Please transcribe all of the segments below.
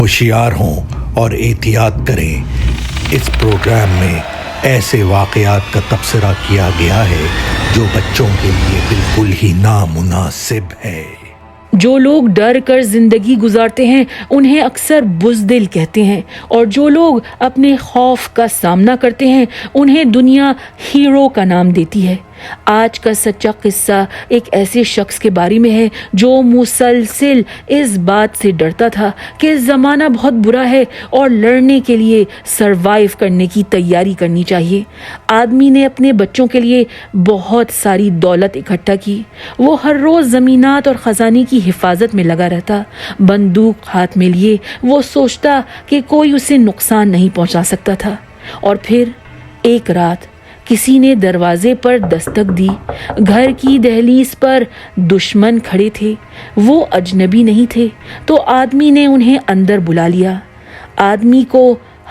ہوشیار ہوں اور احتیاط کریں۔ اس پروگرام میں ایسے واقعات کا تبصرہ کیا گیا ہے جو بچوں کے لیے بالکل ہی نامناسب ہے۔ جو لوگ ڈر کر زندگی گزارتے ہیں انہیں اکثر بزدل کہتے ہیں، اور جو لوگ اپنے خوف کا سامنا کرتے ہیں انہیں دنیا ہیرو کا نام دیتی ہے۔ آج کا سچا قصہ ایک ایسے شخص کے بارے میں ہے جو مسلسل اس بات سے ڈرتا تھا کہ زمانہ بہت برا ہے اور لڑنے کے لیے سروائیو کرنے کی تیاری کرنی چاہیے۔ آدمی نے اپنے بچوں کے لیے بہت ساری دولت اکٹھا کی۔ وہ ہر روز زمینات اور خزانے کی حفاظت میں لگا رہتا، بندوق ہاتھ میں لیے وہ سوچتا کہ کوئی اسے نقصان نہیں پہنچا سکتا تھا۔ اور پھر ایک رات کسی نے دروازے پر دستک دی۔ گھر کی دہلیز پر دشمن کھڑے تھے، وہ اجنبی نہیں تھے، تو آدمی نے انہیں اندر بلا لیا۔ آدمی کو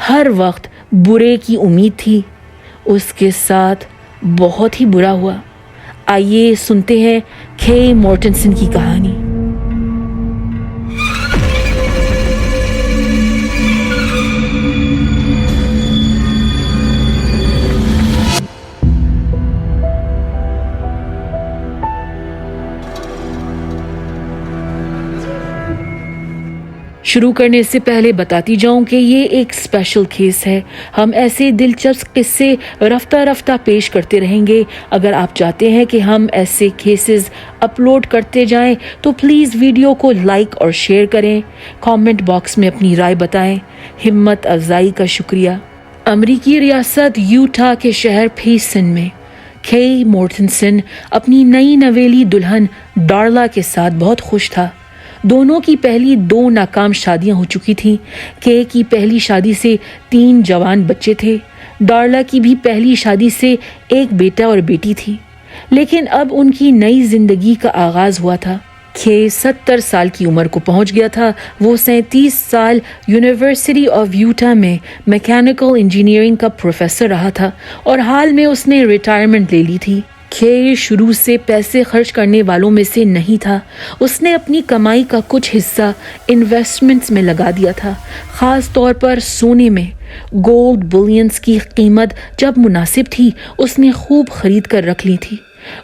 ہر وقت برے کی امید تھی، اس کے ساتھ بہت ہی برا ہوا۔ آئیے سنتے ہیں کھے مورٹنسن کی کہانی۔ شروع کرنے سے پہلے بتاتی جاؤں کہ یہ ایک اسپیشل کیس ہے۔ ہم ایسے دلچسپ قصے رفتہ رفتہ پیش کرتے رہیں گے۔ اگر آپ چاہتے ہیں کہ ہم ایسے کیسز اپلوڈ کرتے جائیں تو پلیز ویڈیو کو لائک اور شیئر کریں، کامنٹ باکس میں اپنی رائے بتائیں۔ ہمت افزائی کا شکریہ۔ امریکی ریاست یوٹا کے شہر پیسن میں کھے مورٹنسن اپنی نئی نویلی دلہن ڈارلا کے ساتھ بہت خوش تھا۔ دونوں کی پہلی 2 ناکام شادیاں ہو چکی تھیں۔ کھے کی پہلی شادی سے 3 جوان بچے تھے۔ ڈارلا کی بھی پہلی شادی سے 1 بیٹا اور بیٹی تھی، لیکن اب ان کی نئی زندگی کا آغاز ہوا تھا۔ کھے 70 سال کی عمر کو پہنچ گیا تھا۔ وہ 37 سال یونیورسٹی آف یوٹا میں میکینیکل انجینئرنگ کا پروفیسر رہا تھا اور حال میں اس نے ریٹائرمنٹ لے لی تھی۔ کھے شروع سے پیسے خرچ کرنے والوں میں سے نہیں تھا۔ اس نے اپنی کمائی کا کچھ حصہ انویسٹمنٹس میں لگا دیا تھا، خاص طور پر سونے میں۔ گولڈ بلینز کی قیمت جب مناسب تھی اس نے خوب خرید کر رکھ لی تھی۔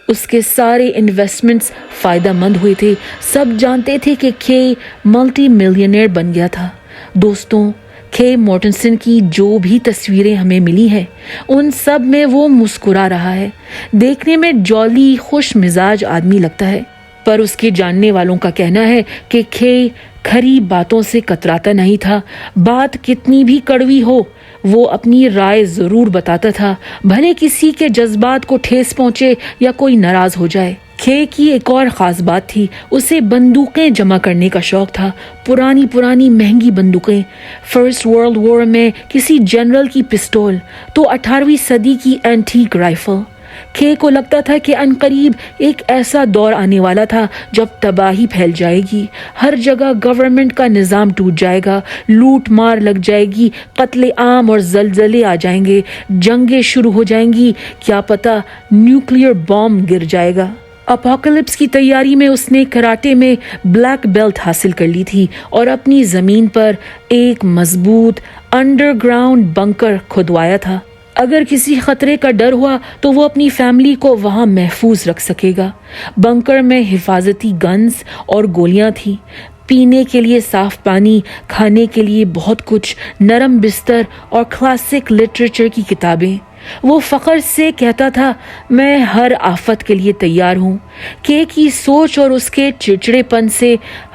اس کے سارے انویسٹمنٹس فائدہ مند ہوئے تھے۔ سب جانتے تھے کہ کھے ملٹی ملینئر بن گیا تھا۔ دوستوں، کھے مورٹنسن کی جو بھی تصویریں ہمیں ملی ہیں ان سب میں وہ مسکرا رہا ہے۔ دیکھنے میں جولی خوش مزاج آدمی لگتا ہے، پر اس کے جاننے والوں کا کہنا ہے کہ کھے کھری باتوں سے کتراتا نہیں تھا۔ بات کتنی بھی کڑوی ہو وہ اپنی رائے ضرور بتاتا تھا، بھلے کسی کے جذبات کو ٹھیس پہنچے یا کوئی ناراض ہو جائے۔ کھے کی ایک اور خاص بات تھی، اسے بندوقیں جمع کرنے کا شوق تھا۔ پرانی مہنگی بندوقیں، فرسٹ ورلڈ وار میں کسی جنرل کی پسٹول، تو 18ویں صدی کی اینٹیک رائفل۔ کھے کو لگتا تھا کہ عنقریب ایک ایسا دور آنے والا تھا جب تباہی پھیل جائے گی، ہر جگہ گورنمنٹ کا نظام ٹوٹ جائے گا، لوٹ مار لگ جائے گی، قتل عام اور زلزلے آ جائیں گے، جنگیں شروع ہو جائیں گی، کیا پتہ نیوکلیئر بام گر جائے گا۔ اپوکلپس کی تیاری میں اس نے کراٹے میں بلیک بیلٹ حاصل کر لی تھی اور اپنی زمین پر ایک مضبوط انڈر گراؤنڈ بنکر کھدوایا تھا۔ اگر کسی خطرے کا ڈر ہوا تو وہ اپنی فیملی کو وہاں محفوظ رکھ سکے گا۔ بنکر میں حفاظتی گنز اور گولیاں تھیں، پینے کے لیے صاف پانی، کھانے کے لیے بہت کچھ، نرم بستر اور کلاسک لٹریچر کی کتابیں۔ وہ فخر سے کہتا تھا، میں ہر آفت کے لیے تیار ہوں۔ کھے کی سوچ اور اس کے چڑچڑے پن سے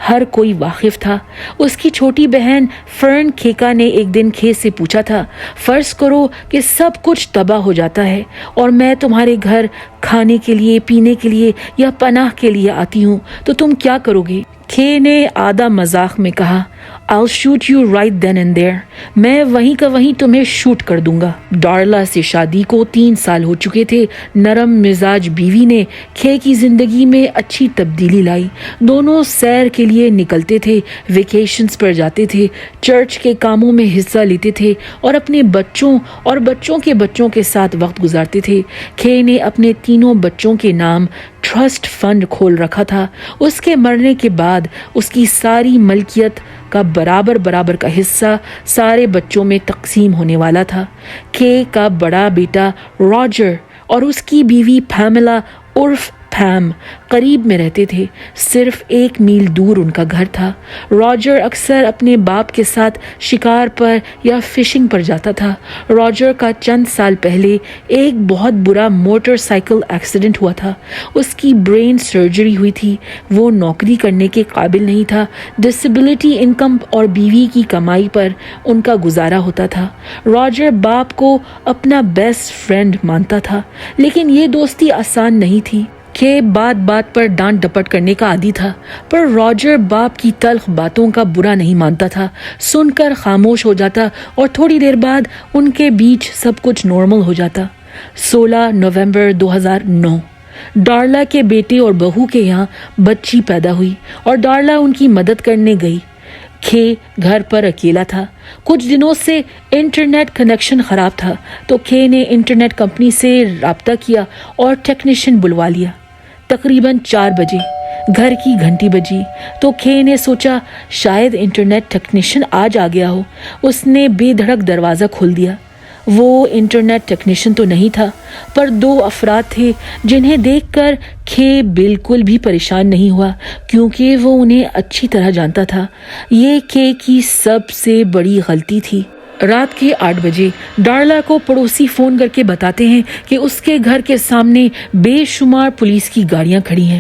ہر کوئی واقف تھا۔ اس کی چھوٹی بہن فرن کھیکا نے ایک دن کھے سے پوچھا تھا، فرض کرو کہ سب کچھ تباہ ہو جاتا ہے اور میں تمہارے گھر کھانے کے لیے، پینے کے لیے یا پناہ کے لیے آتی ہوں تو تم کیا کرو گے؟ کھے نے آدھا مذاق میں کہا، I'll shoot you right then and there. میں وہیں کا وہیں تمہیں شوٹ کر دوں گا۔ ڈارلا سے شادی کو 3 سال ہو چکے تھے۔ نرم مزاج بیوی نے کھے کی زندگی میں اچھی تبدیلی لائی۔ دونوں سیر کے لیے نکلتے تھے، ویکیشنز پر جاتے تھے، چرچ کے کاموں میں حصہ لیتے تھے اور اپنے بچوں اور بچوں کے بچوں کے ساتھ وقت گزارتے تھے۔ کھے نے اپنے تینوں بچوں کے نام ٹرسٹ فنڈ کھول رکھا تھا۔ اس کے مرنے کے بعد اس کی ساری ملکیت کا برابر برابر کا حصہ سارے بچوں میں تقسیم ہونے والا تھا۔ کے کا بڑا بیٹا راجر اور اس کی بیوی پیملا عرف پیم قریب میں رہتے تھے، صرف 1 میل دور ان کا گھر تھا۔ راجر اکثر اپنے باپ کے ساتھ شکار پر یا فشنگ پر جاتا تھا۔ راجر کا چند سال پہلے ایک بہت برا موٹر سائیکل ایکسیڈنٹ ہوا تھا، اس کی برین سرجری ہوئی تھی، وہ نوکری کرنے کے قابل نہیں تھا، ڈسیبلٹی انکم اور بیوی کی کمائی پر ان کا گزارا ہوتا تھا۔ راجر باپ کو اپنا بیسٹ فرینڈ مانتا تھا، لیکن یہ دوستی آسان نہیں تھی کہ بات بات پر ڈانٹ ڈپٹ کرنے کا عادی تھا، پر راجر باپ کی تلخ باتوں کا برا نہیں مانتا تھا، سن کر خاموش ہو جاتا اور تھوڑی دیر بعد ان کے بیچ سب کچھ نارمل ہو جاتا۔ 16 نومبر 2009 ڈارلا کے بیٹے اور بہو کے یہاں بچی پیدا ہوئی اور ڈارلا ان کی مدد کرنے گئی۔ کھے گھر پر اکیلا تھا، کچھ دنوں سے انٹرنیٹ کنیکشن خراب تھا تو کھے نے انٹرنیٹ کمپنی سے رابطہ کیا اور ٹیکنیشین بلوا لیا۔ تقریباً 4 بجے گھر کی گھنٹی بجی تو کھے نے سوچا شاید انٹرنیٹ ٹیکنیشین آج آ گیا ہو۔ اس نے بے دھڑک دروازہ کھول دیا۔ وہ انٹرنیٹ ٹیکنیشین تو نہیں تھا، پر 2 افراد تھے جنہیں دیکھ کر کھے بالکل بھی پریشان نہیں ہوا، کیونکہ وہ انہیں اچھی طرح جانتا تھا۔ یہ کھے کی سب سے بڑی غلطی تھی۔ رات کے 8 بجے ڈارلا کو پڑوسی فون کر کے بتاتے ہیں کہ اس کے گھر کے سامنے بے شمار پولیس کی گاڑیاں کھڑی ہیں۔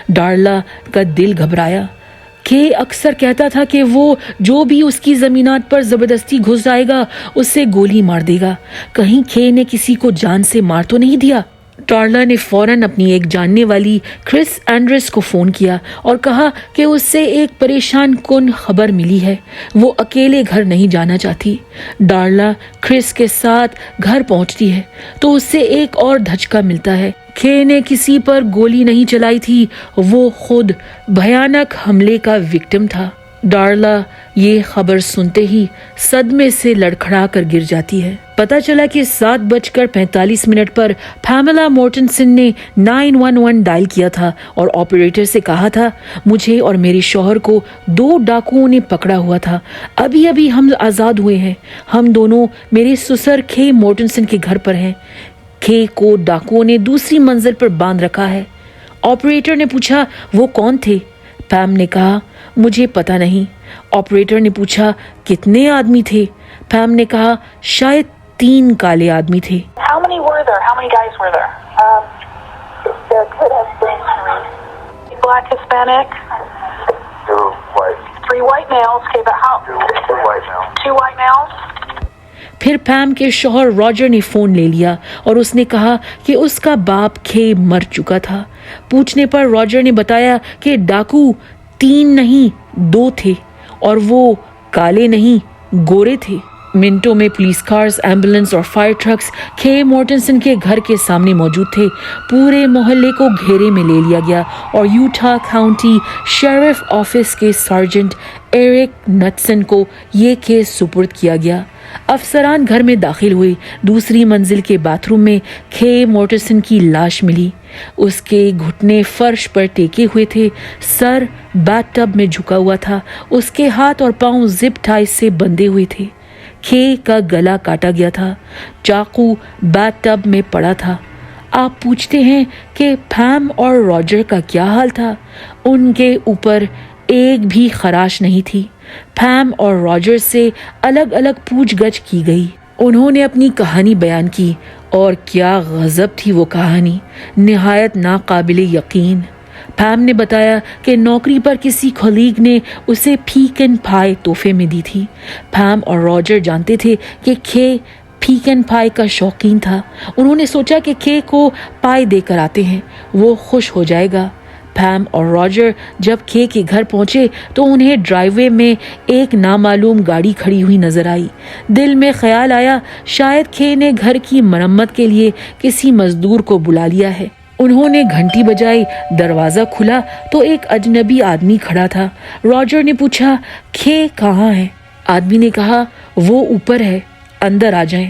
ڈارلا کا دل گھبرایا۔ کھے اکثر کہتا تھا کہ وہ جو بھی اس کی زمینات پر زبردستی گھس جائے گا اسے گولی مار دے گا۔ کہیں کھے نے کسی کو جان سے مار تو نہیں دیا؟ ڈارلا نے فوراً اپنی ایک جاننے والی کرس اینڈرس کو فون کیا اور کہا کہ اس سے ایک پریشان کن خبر ملی ہے، وہ اکیلے گھر نہیں جانا چاہتی۔ ڈارلا کرس کے ساتھ گھر پہنچتی ہے تو اس سے ایک اور دھچکا ملتا ہے۔ کھے نے کسی پر گولی نہیں چلائی تھی، وہ خود بھیانک حملے کا وکٹم تھا۔ ڈارلا یہ خبر سنتے ہی صدمے سے لڑکھڑا کر گر جاتی ہے۔ پتہ چلا کہ 7:45 پر پیملا مورٹنسن نے 911 ڈائل کیا تھا اور آپریٹر سے کہا تھا مجھے اور میرے شوہر کو 2 ڈاکوؤں نے پکڑا ہوا تھا، ابھی ہم آزاد ہوئے ہیں، ہم دونوں میرے سسر کھے مورٹنسن کے گھر پر ہیں۔ کھے کو ڈاکوؤں نے دوسری منزل پر باندھ رکھا ہے۔ آپریٹر نے پوچھا وہ کون تھے؟ پیم نے کہا مجھے پتہ نہیں۔ آپریٹر نے پوچھا کتنے آدمی تھے؟ پیم نے کہا شاید 3 کالے آدمی تھے۔ How many were there? How many guys were there? There could have been 3. Black, Hispanic? 2 white. 3 white males. Okay, but how? 2 white males. 2 white males? پھر پیم کے شوہر راجر نے فون لے لیا اور اس نے کہا کہ اس کا باپ کھے مر چکا تھا۔ پوچھنے پر راجر نے بتایا کہ ڈاکو 3 نہیں 2 تھے اور وہ کالے نہیں گورے تھے۔ منٹوں میں پولیس کارز، ایمبولینس اور فائر ٹرکس کھے مورٹنسن کے گھر کے سامنے موجود تھے۔ پورے محلے کو گھیرے میں لے لیا گیا اور یوٹا کاؤنٹی شیرف آفس کے سارجنٹ ایرک نٹسن کو یہ کیس سپرد کیا گیا۔ افسران گھر میں داخل ہوئے۔ دوسری منزل کے باتھ روم میں کھے مورٹنسن کی لاش ملی۔ اس کے گھٹنے فرش پر ٹیکے ہوئے تھے، سر باتھ ٹب میں جھکا ہوا تھا، اس کے ہاتھ اور پاؤں زپ ٹائی سے بندھے ہوئے تھے۔ کھے کا گلا کاٹا گیا تھا، چاقو باتھ ٹب میں پڑا تھا۔ آپ پوچھتے ہیں کہ پیم اور راجر کا کیا حال تھا؟ ان کے اوپر ایک بھی خراش نہیں تھی۔ پیم اور راجر سے الگ الگ پوچھ گچھ کی گئی۔ انہوں نے اپنی کہانی بیان کی اور کیا غضب تھی وہ کہانی، نہایت ناقابل یقین۔ پیم نے بتایا کہ نوکری پر کسی کلیگ نے اسے پیکن پائی تحفے میں دی تھی۔ پیم اور راجر جانتے تھے کہ کھے پیکن پائی کا شوقین تھا۔ انہوں نے سوچا کہ کھے کو پائی دے کر آتے ہیں، وہ خوش ہو جائے گا۔ پیم اور راجر جب کھے کے گھر پہنچے تو انہیں ڈرائیو وے میں ایک نامعلوم گاڑی کھڑی ہوئی نظر آئی۔ دل میں خیال آیا شاید کھے نے گھر کی مرمت کے لیے کسی مزدور کو بلا لیا ہے۔ انہوں نے گھنٹی بجائی، دروازہ کھلا تو ایک اجنبی آدمی کھڑا تھا۔ راجر نے پوچھا کھے کہاں ہے؟ آدمی نے کہا وہ اوپر ہے، اندر آ جائیں۔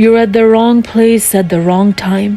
"You're at the wrong place at the wrong time."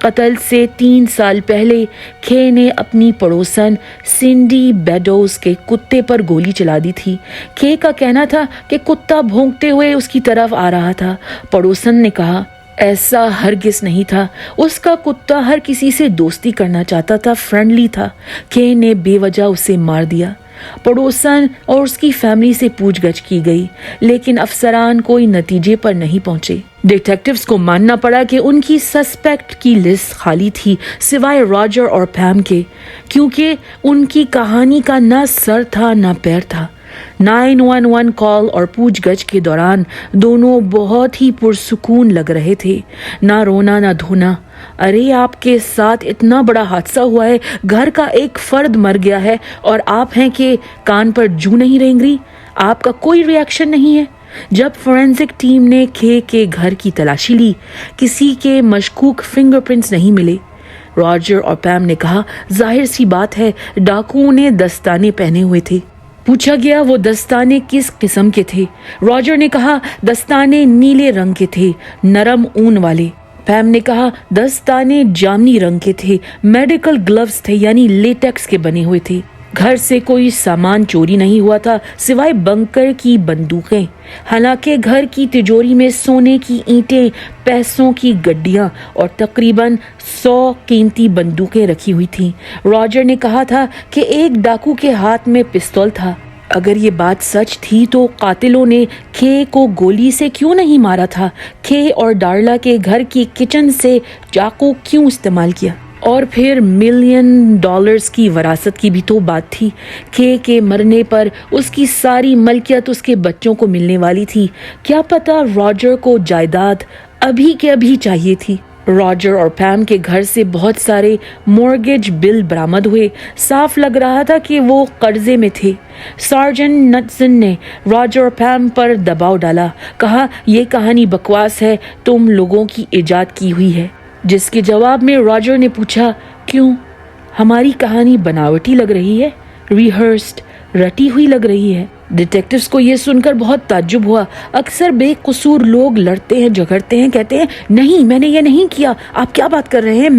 قتل سے 3 سال پہلے کھے نے اپنی پڑوسن سنڈی بیڈوز کے کتے پر گولی چلا دی تھی۔ کھے کا کہنا تھا کہ کتا بھونکتے ہوئے اس کی طرف آ رہا تھا۔ پڑوسن نے کہا ایسا ہرگز نہیں تھا، اس کا کتا ہر کسی سے دوستی کرنا چاہتا تھا، فرینڈلی تھا۔ کھے نے بے وجہ اسے مار دیا۔ پڑوسن اور اس کی فیملی سے پوچھ گچھ کی گئی، لیکن افسران کوئی نتیجے پر نہیں پہنچے۔ ڈیٹیکٹیوز کو ماننا پڑا کہ ان کی سسپیکٹ کی لسٹ خالی تھی، سوائے راجر اور پیم کے، کیونکہ ان کی کہانی کا نہ سر تھا نہ پیر تھا۔ 911 کال اور پوچھ گچھ کے دوران دونوں بہت ہی پرسکون لگ رہے تھے، نہ رونا نہ دھونا۔ ارے آپ کے ساتھ اتنا بڑا حادثہ ہوا ہے، گھر کا ایک فرد مر گیا ہے اور آپ ہیں کہ کان پر جو نہیں رینگ رہی، آپ کا کوئی ریاکشن نہیں ہے۔ جب فورینسک ٹیم نے کھے کے گھر کی تلاشی لی، کسی کے مشکوک فنگر پرنٹس نہیں ملے۔ راجر اور پیم نے کہا ظاہر سی بات ہے ڈاکوؤں نے دستانے پہنے ہوئے تھے۔ پوچھا گیا وہ دستانے کس قسم کے تھے۔ راجر نے کہا دستانے نیلے رنگ کے تھے، نرم اون والے۔ پیم نے کہا دستانے جامنی رنگ کے تھے، میڈیکل گلوز تھے یعنی لیٹیکس کے بنے ہوئے تھے۔ گھر سے کوئی سامان چوری نہیں ہوا تھا سوائے بنکر کی بندوقیں، حالانکہ گھر کی تجوری میں سونے کی اینٹیں، پیسوں کی گڈیاں اور تقریباً 100 قیمتی بندوقیں رکھی ہوئی تھیں۔ راجر نے کہا تھا کہ ایک ڈاکو کے ہاتھ میں پستول تھا۔ اگر یہ بات سچ تھی تو قاتلوں نے کھے کو گولی سے کیوں نہیں مارا تھا؟ کھے اور ڈارلا کے گھر کی کچن سے چاقو کیوں استعمال کیا؟ اور پھر $1 ملین کی وراثت کی بھی تو بات تھی۔ کھے کے مرنے پر اس کی ساری ملکیت اس کے بچوں کو ملنے والی تھی۔ کیا پتا راجر کو جائیداد ابھی کے ابھی چاہیے تھی۔ راجر اور پیم کے گھر سے بہت سارے مورگیج بل برآمد ہوئے، صاف لگ رہا تھا کہ وہ قرضے میں تھے۔ سارجنٹ نٹسن نے راجر اور پیم پر دباؤ ڈالا، کہا یہ کہانی بکواس ہے، تم لوگوں کی ایجاد کی ہوئی ہے۔ جس کے جواب میں راجر نے پوچھا کیوں؟ ہماری کہانی بناوٹی لگ رہی ہے، ریہرسڈ، رٹی ہوئی لگ رہی ہے۔ ڈیٹیکٹیوز کو یہ سن کر بہت تعجب ہوا۔ اکثر بے قصور لوگ لڑتے ہیں، جھگڑتے ہیں، کہتے ہیں نہیں میں نے یہ نہیں کیا، آپ کیا بات کر رہے ہیں،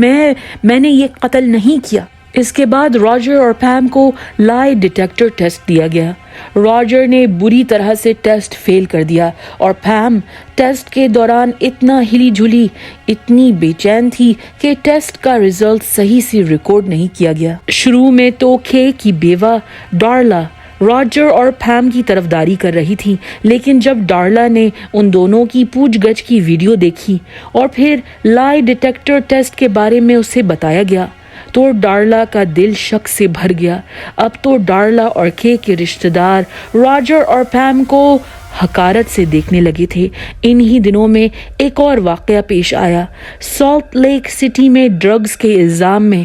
میں نے یہ قتل نہیں کیا۔ اس کے بعد راجر اور پیم کو لائی ڈیٹیکٹر ٹیسٹ دیا گیا۔ راجر نے بری طرح سے ٹیسٹ فیل کر دیا اور پیم ٹیسٹ کے دوران اتنا ہلی جھلی، اتنی بے چین تھی کہ ٹیسٹ کا رزلٹ صحیح سے ریکارڈ نہیں کیا گیا۔ شروع میں تو کھے کی بیوہ ڈارلا راجر اور پیم کی طرفداری کر رہی تھی، لیکن جب ڈارلا نے ان دونوں کی پوچھ گچھ کی ویڈیو دیکھی اور پھر لائی ڈیٹیکٹر ٹیسٹ کے بارے میں اسے بتایا گیا تو ڈارلا کا دل شک سے بھر گیا۔ اب تو ڈارلا اور کھے کے رشتہ دار راجر اور پیم کو حقارت سے دیکھنے لگے تھے۔ انہی دنوں میں ایک اور واقعہ پیش آیا۔ سالٹ لیک سٹی میں ڈرگز کے الزام میں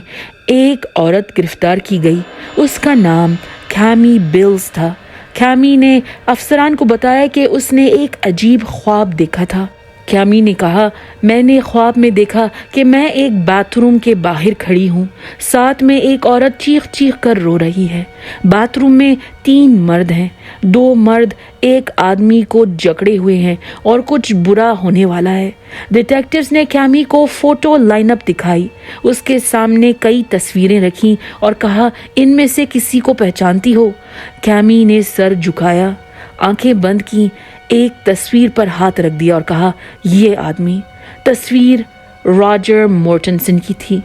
ایک عورت گرفتار کی گئی۔ اس کا نام کیمی بیلز تھا۔ کیمی نے افسران کو بتایا کہ اس نے ایک عجیب خواب دیکھا تھا۔ کیمی نے کہا میں نے خواب میں دیکھا کہ میں ایک باتھ روم کے باہر کھڑی ہوں، ساتھ میں ایک عورت چیخ چیخ کر رو رہی ہے۔ باتھ روم میں 3 مرد ہیں، 2 مرد ایک آدمی کو جکڑے ہوئے ہیں اور کچھ برا ہونے والا ہے۔ ڈیٹیکٹیوز نے کیمی کو فوٹو لائن اپ دکھائی، اس کے سامنے کئی تصویریں رکھیں اور کہا ان میں سے کسی کو پہچانتی ہو؟ کیمی نے سر جھکایا، آنکھیں بند کی، ایک تصویر پر ہاتھ رکھ دیا اور کہا یہ آدمی۔ تصویر راجر مورٹنسن کی تھی۔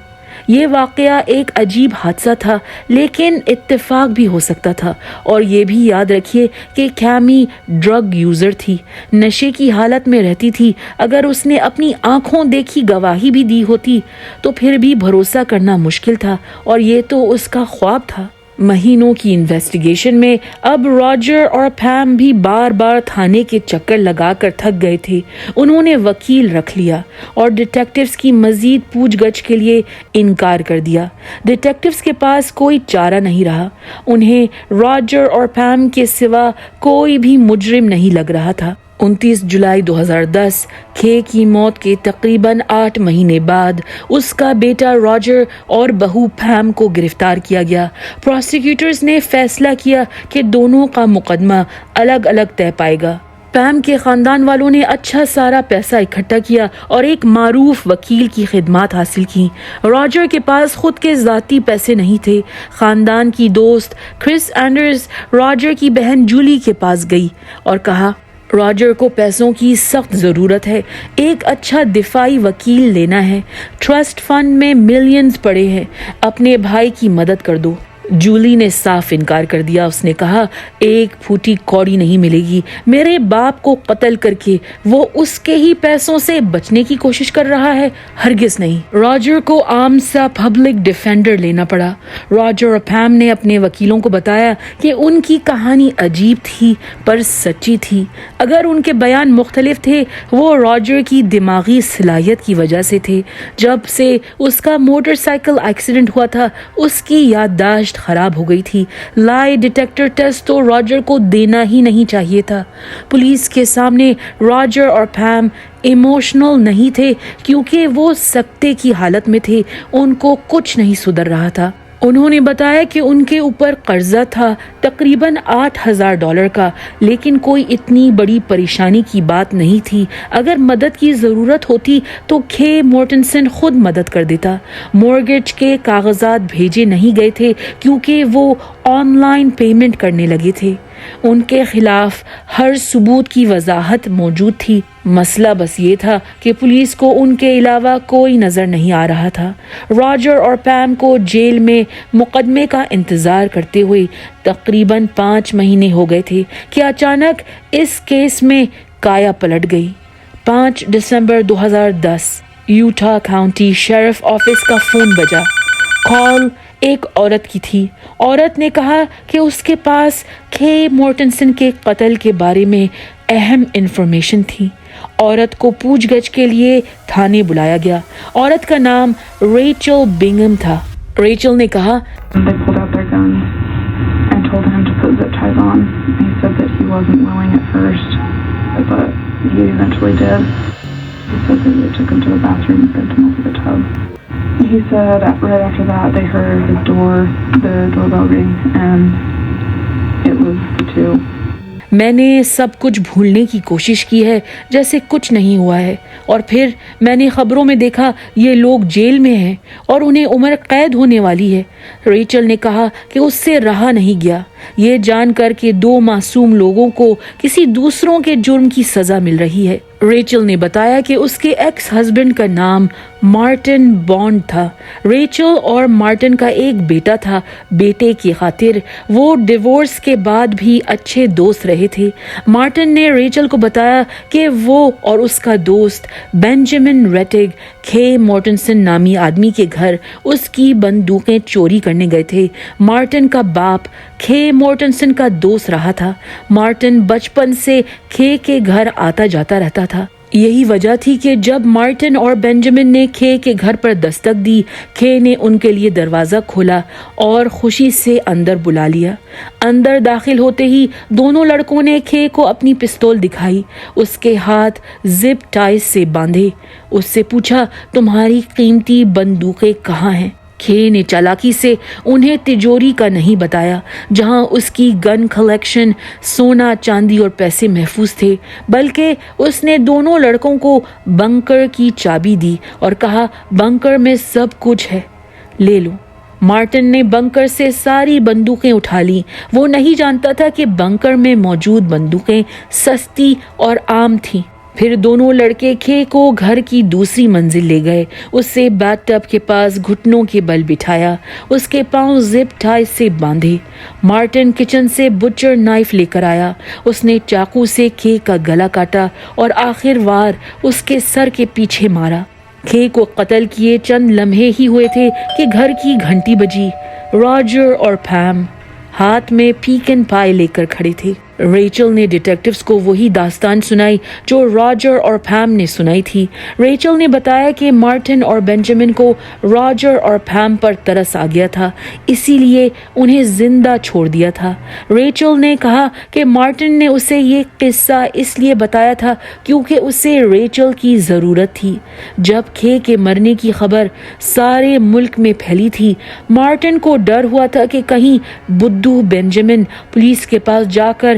یہ واقعہ ایک عجیب حادثہ تھا، لیکن اتفاق بھی ہو سکتا تھا۔ اور یہ بھی یاد رکھیے کہ کیمی ڈرگ یوزر تھی، نشے کی حالت میں رہتی تھی۔ اگر اس نے اپنی آنکھوں دیکھی گواہی بھی دی ہوتی تو پھر بھی بھروسہ کرنا مشکل تھا، اور یہ تو اس کا خواب تھا۔ مہینوں کی انویسٹیگیشن میں اب راجر اور پیم بھی بار بار تھانے کے چکر لگا کر تھک گئے تھے۔ انہوں نے وکیل رکھ لیا اور ڈیٹیکٹیوز کی مزید پوچھ گچھ کے لیے انکار کر دیا۔ ڈیٹیکٹیوز کے پاس کوئی چارہ نہیں رہا، انہیں راجر اور پیم کے سوا کوئی بھی مجرم نہیں لگ رہا تھا۔ 29 جولائی 2010 کھے کی موت کے تقریباً 8 مہینے بعد اس کا بیٹا راجر اور بہو پیم کو گرفتار کیا گیا۔ پروسیکیوٹرز نے فیصلہ کیا کہ دونوں کا مقدمہ الگ الگ طے پائے گا۔ پیم کے خاندان والوں نے اچھا سارا پیسہ اکٹھا کیا اور ایک معروف وکیل کی خدمات حاصل کی۔ راجر کے پاس خود کے ذاتی پیسے نہیں تھے۔ خاندان کی دوست کرس اینڈرز راجر کی بہن جولی کے پاس گئی اور کہا، راجر کو پیسوں کی سخت ضرورت ہے، ایک اچھا دفاعی وکیل لینا ہے، ٹرسٹ فنڈ میں ملینز پڑے ہیں، اپنے بھائی کی مدد کر دو۔ جولی نے صاف انکار کر دیا۔ اس نے کہا، ایک پھوٹی کوڑی نہیں ملے گی، میرے باپ کو قتل کر کے وہ اس کے ہی پیسوں سے بچنے کی کوشش کر رہا ہے، ہرگز نہیں۔ راجر کو عام سا پبلک ڈیفینڈر لینا پڑا۔ راجر اور پیم نے اپنے وکیلوں کو بتایا کہ ان کی کہانی عجیب تھی پر سچی تھی۔ اگر ان کے بیان مختلف تھے، وہ راجر کی دماغی صلاحیت کی وجہ سے تھے۔ جب سے اس کا موٹر سائیکل ایکسیڈنٹ ہوا تھا، اس کی یادداشت خراب ہو گئی تھی۔ لائی ڈیٹیکٹر ٹیسٹ تو راجر کو دینا ہی نہیں چاہیے تھا۔ پولیس کے سامنے راجر اور پیم ایموشنل نہیں تھے کیونکہ وہ سکتے کی حالت میں تھے، ان کو کچھ نہیں سدھر رہا تھا۔ انہوں نے بتایا کہ ان کے اوپر قرضہ تھا تقریباً $8,000 کا، لیکن کوئی اتنی بڑی پریشانی کی بات نہیں تھی۔ اگر مدد کی ضرورت ہوتی تو کھے مورٹنسن خود مدد کر دیتا۔ مورگیج کے کاغذات بھیجے نہیں گئے تھے کیونکہ وہ آن لائن پیمنٹ کرنے لگے تھے۔ ان کے خلاف ہر ثبوت کی وضاحت موجود تھی۔ مسئلہ بس یہ تھا کہ پولیس کو ان کے علاوہ کوئی نظر نہیں آ رہا تھا۔ راجر اور پیم کو جیل میں مقدمے کا انتظار کرتے ہوئے تقریباً 5 مہینے ہو گئے تھے کہ اچانک اس کیس میں کایا پلٹ گئی۔ 5 دسمبر 2010 یوٹا کاؤنٹی شیرف آفس کا فون بجا۔ کال ایک عورت کی تھی۔ عورت نے کہا کہ اس کے پاس کھے مورٹنسن کے قتل کے بارے میں اہم انفارمیشن تھی۔ عورت کو پوچھ گچھ کے لیے تھانے بلایا گیا۔ عورت کا نام ریچل بنگم تھا۔ ریچل نے کہا، They pulled out their guns and told him to put zip ties on. He said that he wasn't willing at first, but he eventually did. He said that they took him to the bathroom and ripped him over the tub. He said right after that they heard the doorbell ring, and it was the two. میں نے سب کچھ بھولنے کی کوشش کی ہے جیسے کچھ نہیں ہوا ہے، اور پھر میں نے خبروں میں دیکھا یہ لوگ جیل میں ہیں اور انہیں عمر قید ہونے والی ہے۔ ریچل نے کہا کہ اس سے رہا نہیں گیا یہ جان کر کہ 2 معصوم لوگوں کو کسی دوسروں کے جرم کی سزا مل رہی ہے۔ ریچل نے بتایا کہ اس کے ایکس ہسبینڈ کا نام مارٹن بانڈ تھا۔ ریچل اور مارٹن کا ایک بیٹا تھا۔ بیٹے کی خاطر وہ ڈیورس کے بعد بھی اچھے دوست رہے تھے۔ مارٹن نے ریچل کو بتایا کہ وہ اور اس کا دوست بینجامن ریٹگ کھے مورٹنسن نامی آدمی کے گھر اس کی بندوقیں چوری کرنے گئے تھے۔ مارٹن کا باپ کھے مورٹنسن کا دوست رہا تھا۔ مارٹن بچپن سے کھے کے گھر آتا جاتا رہتا تھا۔ یہی وجہ تھی کہ جب مارٹن اور بینجامن نے کھے کے گھر پر دستک دی، کھے نے ان کے لیے دروازہ کھولا اور خوشی سے اندر بلا لیا۔ اندر داخل ہوتے ہی دونوں لڑکوں نے کھے کو اپنی پستول دکھائی، اس کے ہاتھ زپ ٹائز سے باندھے، اس سے پوچھا، تمہاری قیمتی بندوقیں کہاں ہیں؟ کھے نے چالاکی سے انہیں تجوری کا نہیں بتایا جہاں اس کی گن کلیکشن، سونا چاندی اور پیسے محفوظ تھے، بلکہ اس نے دونوں لڑکوں کو بنکر کی چابی دی اور کہا، بنکر میں سب کچھ ہے، لے لو۔ مارٹن نے بنکر سے ساری بندوقیں اٹھا لیں۔ وہ نہیں جانتا تھا کہ بنکر میں موجود بندوقیں سستی اور عام تھیں۔ پھر دونوں لڑکے کھے کو گھر کی دوسری منزل لے گئے، اسے بیتھ ٹب کے پاس گھٹنوں کے بل بٹھایا، اس کے پاؤں زپ ٹائی سے باندھے۔ مارٹن کچن سے بچر نائف لے کر آیا، اس نے چاقو سے کھے کا گلا کاٹا اور آخر وار اس کے سر کے پیچھے مارا۔ کھے کو قتل کیے چند لمحے ہی ہوئے تھے کہ گھر کی گھنٹی بجی۔ راجر اور پیم ہاتھ میں پیکن پائے لے کر کھڑے تھے۔ ریچل نے ڈیٹیکٹیوز کو وہی داستان سنائی جو راجر اور پیم نے سنائی تھی۔ ریچل نے بتایا کہ مارٹن اور بینجامن کو راجر اور پیم پر ترس آ گیا تھا، اسی لیے انہیں زندہ چھوڑ دیا تھا۔ ریچل نے کہا کہ مارٹن نے اسے یہ قصہ اس لیے بتایا تھا کیونکہ اسے ریچل کی ضرورت تھی۔ جب کھے کے مرنے کی خبر سارے ملک میں پھیلی تھی، مارٹن کو ڈر ہوا تھا کہ کہیں بدھو بینجامن پولیس کے پاس جا کر